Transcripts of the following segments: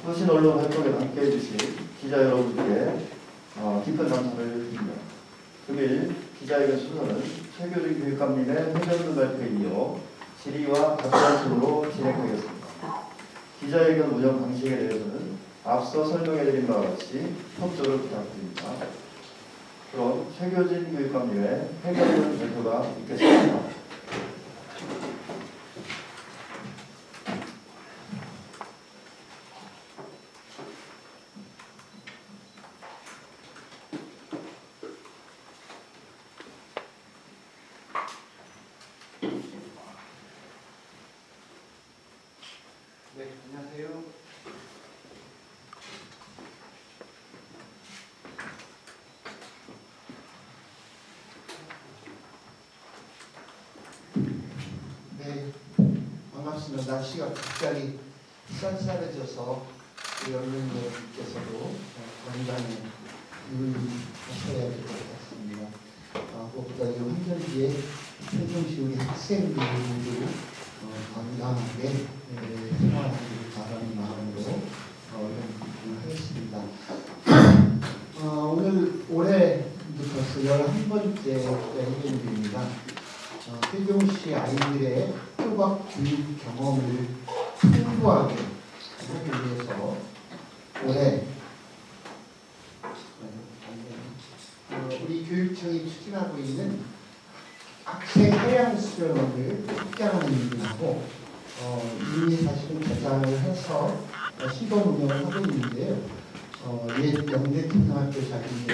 수신 언론 활동에 함께해 주신 기자 여러분께 깊은 감사를 드립니다. 금일 기자회견 순서는 최교중 교육감님의 회견문 발표에 이어 질의와 답변식으로 진행하겠습니다. 기자회견 운영 방식에 대해서는 앞서 설명해드린 바와 같이 협조를 부탁드립니다. 그럼 최교진 교육감님의 회견문 발표가 있겠습니다. 네, 안녕하세요. 네, 반갑습니다. 날씨가 갑자기 쌀쌀해져서 여러분들께서도 건강에 유의하셔야 될 것 같습니다. 무엇보다 이 환절기에 최종시 우리 학생들 모두 건강하게 생활하기를 바라는 마음으로 하겠습니다. 올해부터 벌써 11번째 회견입니다. 세종시 아이들의 효과 교육 경험을 풍부하게 하기 위해서 올해 우리 교육청이 추진하고 있는 학생 해양 수련원을 확장하는 일이고 이미 사실은 개장을 해서 시범 운영을 하고 있는데요. 옛 영대초등학교 자리에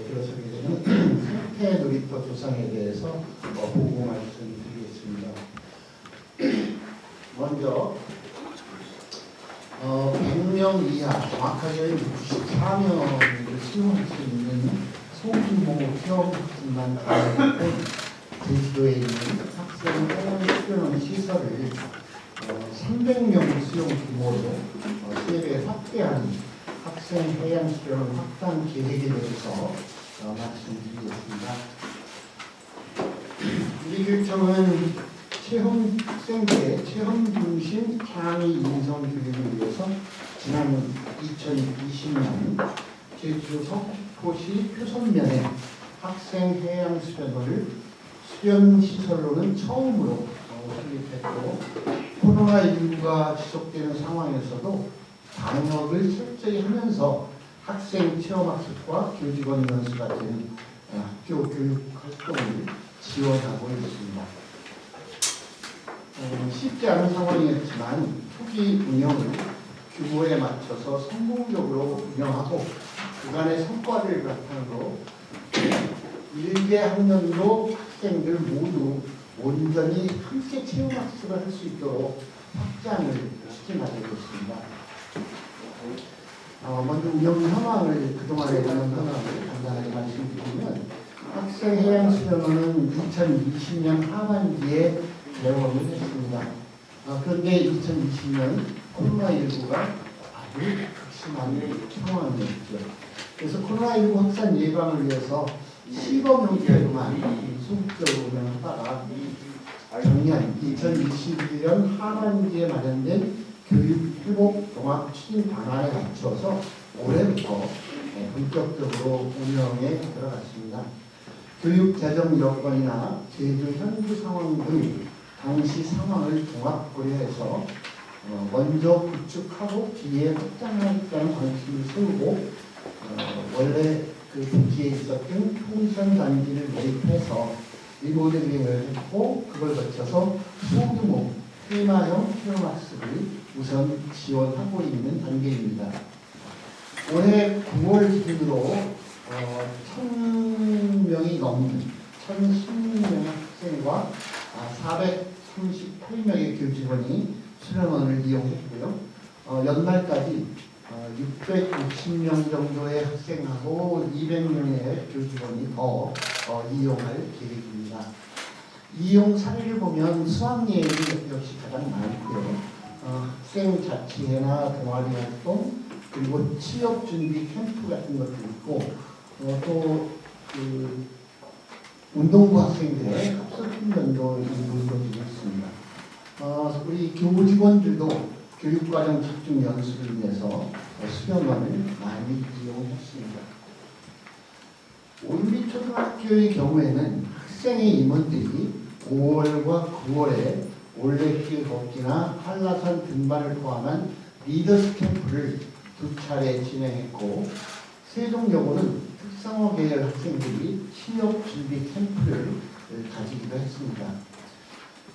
들어서게 되는 생태 놀이터 조성에 대해서 보고 말씀드리겠습니다. 먼저 100명 이하, 정확하게 64명을 수용할 수 있는 소규모 체험학습만 가능한 제주도에 있는 학생 해양 수련원 시설을 300명 수용 규모로 3배 확대한 학생 해양 수련원 확장 계획에 대해서 말씀드리겠습니다. 우리 교육청은 학생들의 체험 중심 창의 인성 교육을 위해서 지난 2020년 제주 서귀포시 표선면에 학생 해양 수련원을 수련 시설로는 처음으로 설립했고, 코로나19가 지속되는 상황에서도 방역을 철저히 하면서 학생 체험학습과 교직원 연수 같은 학교 교육 활동을 지원하고 있습니다. 쉽지 않은 상황이었지만 초기 운영을 규모에 맞춰서 성공적으로 운영하고 그간의 성과를 바탕으로 1개 학년도 학생들 모두 온전히 함께 체험학습을 할 수 있도록 확장을 시켜나가고 있습니다. 먼저 운영 현황을 그동안에 대한 현황을 간단하게 말씀드리면 학생 해양 수련원은 2020년 하반기에 개원을 했습니다. 그런데 2020년 코로나19가 아주 극심한 상황이었죠. 그래서 코로나19 확산 예방을 위해서 시범 형태로만 소극적으로 운영하다가 작년 2021년 하반기에 마련된 교육회복 종합 추진 방안에 맞춰서 올해부터 본격적으로 운영에 들어갔습니다. 교육 재정 여건이나 제주 현지 상황 등 당시 상황을 종합 고려해서 먼저 구축하고 뒤에 확장하겠다는 방침을 세우고 원래 그 부지에 있었던 통선 단지를 매입해서 리모델링을 했고, 그걸 거쳐서 소규모 테마형 체험학습을 우선 지원하고 있는 단계입니다. 올해 9월 기준으로 1,000명이 넘는 1,016명의 학생과 438명의 교직원이 수련원을 이용했고요. 연말까지 660명 정도의 학생하고 200명의 교직원이 더 이용할 계획입니다. 이용 사례를 보면 수학여행이 역시 가장 많고요. 학생 자치회나 동아리 활동, 그리고 취업 준비 캠프 같은 것도 있고, 또 운동부 학생들의 합숙 훈련도 이루어지고 있습니다. 우리 교직원들도 교육과정 집중 연수를 위해서 수련원을 많이 이용했습니다. 올림픽초등학교의 경우에는 학생의 임원들이 5월과 9월에 올레길 걷기나 한라산 등반을 포함한 리더스 캠프를 2차례 진행했고, 세종여고는 특성화 계열 학생들이 취업 준비 캠프를 가지기도 했습니다.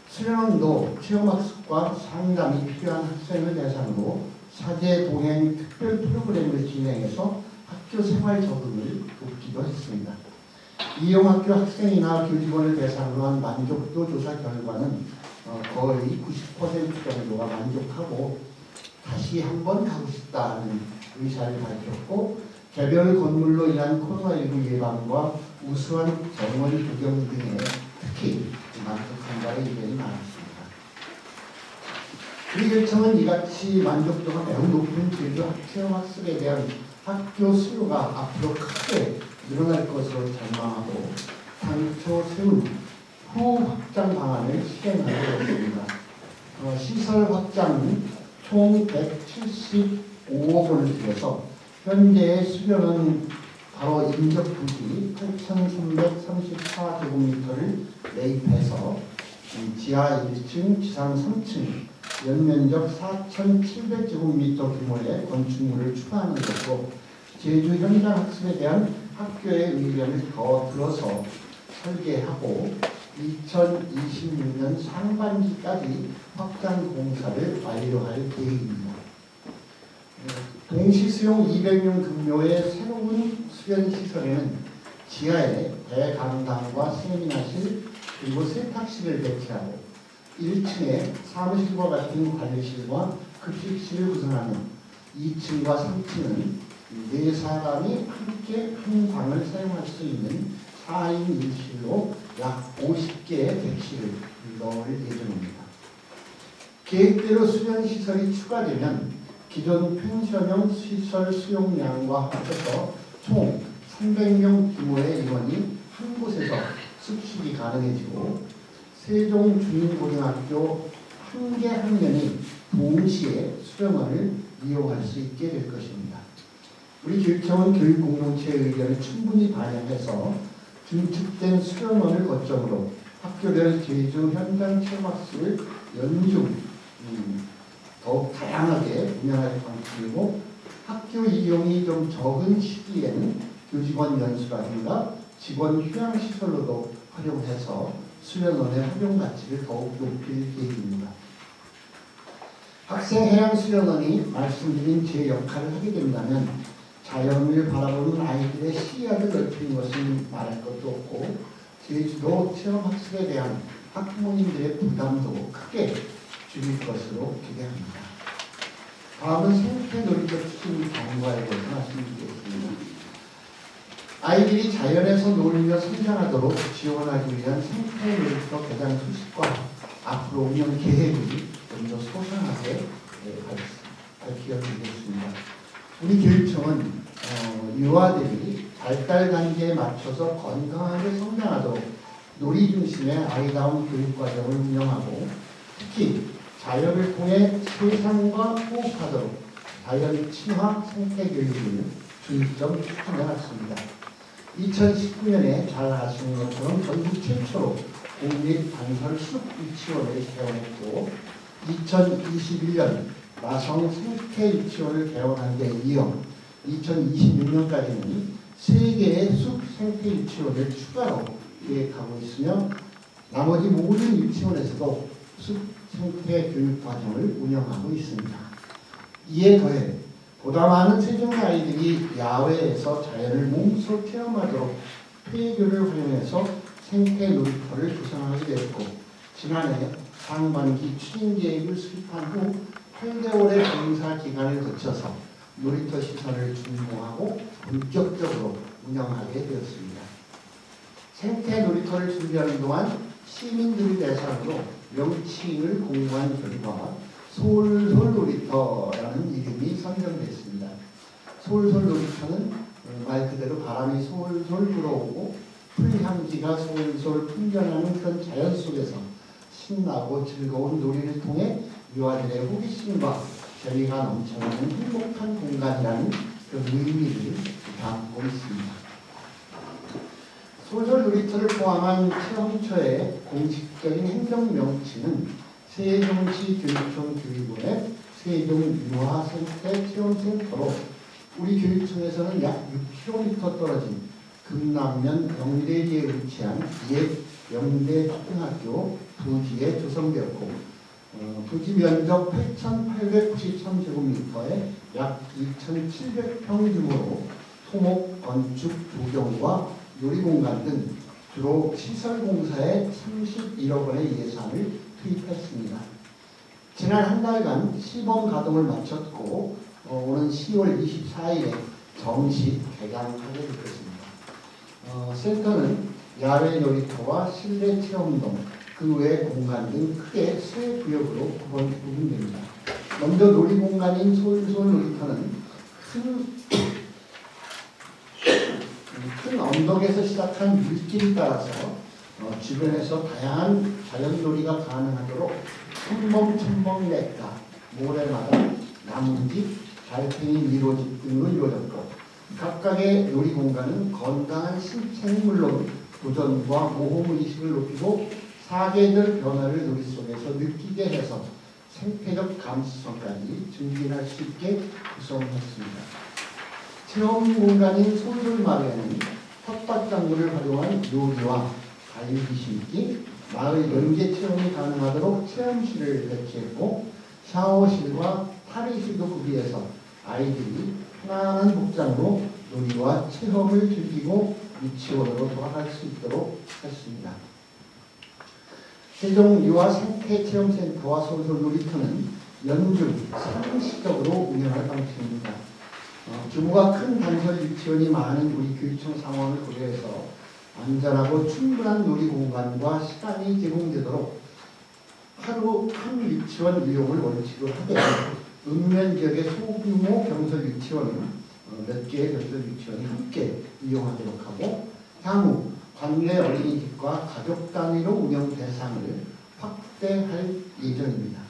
수련원도 체험학습과 상담이 필요한 학생을 대상으로 사제 동행 특별 프로그램을 진행해서 학교 생활 적응을 돕기도 했습니다. 이용학교 학생이나 교직원을 대상으로 한 만족도 조사 결과는 거의 90% 정도가 만족하고 다시 한번 가고 싶다는 의사를 밝혔고, 개별 건물로 인한 코로나19 예방과 우수한 정원 구경 등에 특히 만족한다는 의견이 많았습니다. 우리 교육청은 이같이 만족도가 매우 높은 제주 체험학습에 대한 학교 수요가 앞으로 크게 늘어날 것으로 전망하고 당초 세운 후 확장 방안을 실행하고 있습니다. 시설 확장은 총 175억 원을 들여서 현재의 수련원 바로 인접 부지 8,334제곱미터를 매입해서 지하 1층, 지상 3층, 연면적 4,700제곱미터 규모의 건축물을 추가하는 것으로 제주 현장 학습에 대한 학교의 의견을 더 들어서 설계하고 2026년 상반기까지 확장 공사를 완료할 계획입니다. 동시 수용 200명 급료의 새로운 수련 시설에는 지하에 대강당과 세미나실 그리고 세탁실을 배치하고 1층에 사무실과 같은 관리실과 급식실을 구성하며 2층과 3층은 4사람이 함께 한 방을 사용할 수 있는 4인 1실로 약 50개의 객실을 넣을 예정입니다. 계획대로 수련시설이 추가되면 기존 펜션형 시설 수용량과 합쳐서 총 300명 규모의 인원이 한 곳에서 숙식이 가능해지고 세종중고등학교 한 개 학년이 동시에 수련원을 이용할 수 있게 될 것입니다. 우리 교육청은 교육공동체의 의견을 충분히 반영해서 증축된 수련원을 거점으로 학교별 제주 현장 체험학습을 연중 더욱 다양하게 운영할 방침이고, 학교 이용이 좀 적은 시기에는 교직원 연수라든가 직원 휴양시설로도 활용해서 수련원의 활용 가치를 더욱 높일 계획입니다. 학생 해양 수련원이 말씀드린 제 역할을 하게 된다면 자연을 바라보는 아이들의 시야를 넓히는 것은 말할 것도 없고, 제주도 체험학습에 대한 학부모님들의 부담도 크게 줄일 것으로 기대합니다. 다음은 생태놀이터 추진 경과에 대해서 말씀드리겠습니다. 아이들이 자연에서 놀며 성장하도록 지원하기 위한 생태놀이터 개장 소식과 앞으로 운영 계획을 좀 더 소상하게 밝혀드리겠습니다. 우리 교육청은 유아들이 발달 단계에 맞춰서 건강하게 성장하도록 놀이 중심의 아이다운 교육과정을 운영하고, 특히 자연을 통해 세상과 호흡하도록 자연 친화 생태 교육을 중점 추진해왔습니다. 2019년에 잘 아시는 것처럼 전국 최초로 국립단설 숲 유치원을 개원했고, 2021년 마성 생태 유치원을 개원한 데 이어 2026년까지는 3개의 숲 생태 유치원을 추가로 계획하고 있으며, 나머지 모든 유치원에서도 숲 생태 교육 과정을 운영하고 있습니다. 이에 더해 보다 많은 세종의 아이들이 야외에서 자연을 몸소 체험하도록 폐교를 활용해서 생태 놀이터를 구성하게 됐고, 지난해 상반기 추진 계획을 수립한 후 8개월의 공사 기간을 거쳐서 놀이터 시설을 준공하고 본격적으로 운영하게 되었습니다. 생태 놀이터를 준비하는 동안 시민들을 대상으로 명칭을 공모한 결과 솔솔놀이터라는 이름이 선정됐습니다. 솔솔놀이터는 말 그대로 바람이 솔솔 불어오고 풀향기가 솔솔 풍겨나는 그런 자연 속에서 신나고 즐거운 놀이를 통해 유아들의 호기심과 재미가 넘쳐나는 행복한 공간이라는 그 의미를 담고 있습니다. 소설 놀이터를 포함한 체험처의 공식적인 행정 명칭은 세종시 교육청 교육원의 세종유아생태 체험센터로 우리 교육청에서는 약 6km 떨어진 금남면 영대리에 위치한 옛 영대초등학교 부지에 조성되었고 부지 면적 8,893제곱미터에 약 2,700평 규모로 토목, 건축, 조경과 놀이공간 등 주로 시설공사에 31억 원의 예산을 투입했습니다. 지난 한 달간 시범 가동을 마쳤고 오는 10월 24일에 정식 개장하게 됐습니다. 센터는 야외 놀이터와 실내 체험동, 그 외 공간 등 크게 세 구역으로 구분됩니다. 먼저 놀이공간인 솔솔 놀이터는 큰 언덕에서 시작한 물길을 따라서 주변에서 다양한 자연놀이가 가능하도록 첨벙첨벙 냇가, 모래마당, 나뭇잎, 달팽이 미로집 등으로 이루어졌고 각각의 놀이공간은 건강한 신체는 물론 도전과 모험의식을 높이고 사계절 변화를 놀이 속에서 느끼게 해서 생태적 감수성까지 증진할 수 있게 구성했습니다. 체험 공간인 솔솔마을에는 텃밭작물을 활용한 요리와 다육이 심기, 마을 연계 체험이 가능하도록 체험실을 배치했고 샤워실과 탈의실도 구비해서 아이들이 편안한 복장으로 놀이와 체험을 즐기고 유치원으로 돌아갈 수 있도록 했습니다. 세종유아생태체험센터와 솔솔놀이터는 연중 상시적으로 운영할 방침입니다. 규모가 큰 단설 유치원이 많은 우리 교육청 상황을 고려해서 안전하고 충분한 놀이공간과 시간이 제공되도록 하루 한 유치원 이용을 원칙으로 하되 읍면 지역의 소규모 병설 유치원은 몇 개의 병설 유치원이 함께 이용하도록 하고 향후 관내 어린이집과 가족 단위로 운영 대상을 확대할 예정입니다.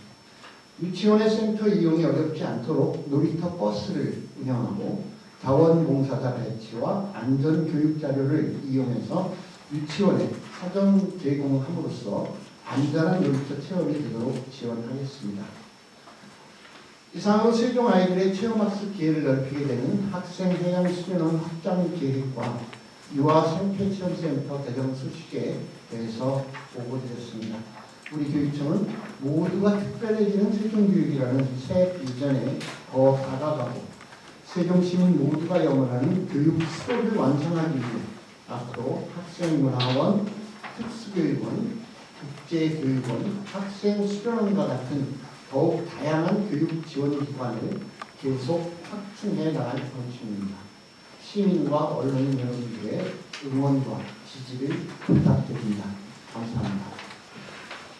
유치원의 센터 이용이 어렵지 않도록 놀이터 버스를 운영하고 자원봉사자 배치와 안전교육 자료를 이용해서 유치원에 사전 제공함으로써 안전한 놀이터 체험이 되도록 지원하겠습니다. 이상으로 세종 아이들의 체험학습 기회를 넓히게 되는 학생해양수련원 확장 계획과 유아생태체험센터 대정 수식에 대해서 보고드렸습니다. 우리 교육청은 모두가 특별해지는 세종교육이라는 새 비전에 더 다가가고 세종시민 모두가 영원하는 교육 수업을 완성하기 위해 앞으로 학생문화원, 특수교육원, 국제교육원, 학생수련원과 같은 더욱 다양한 교육 지원 기관을 계속 확충해 나갈 방침입니다. 시민과 언론인 여러분들의 응원과 지지를 부탁드립니다. 감사합니다.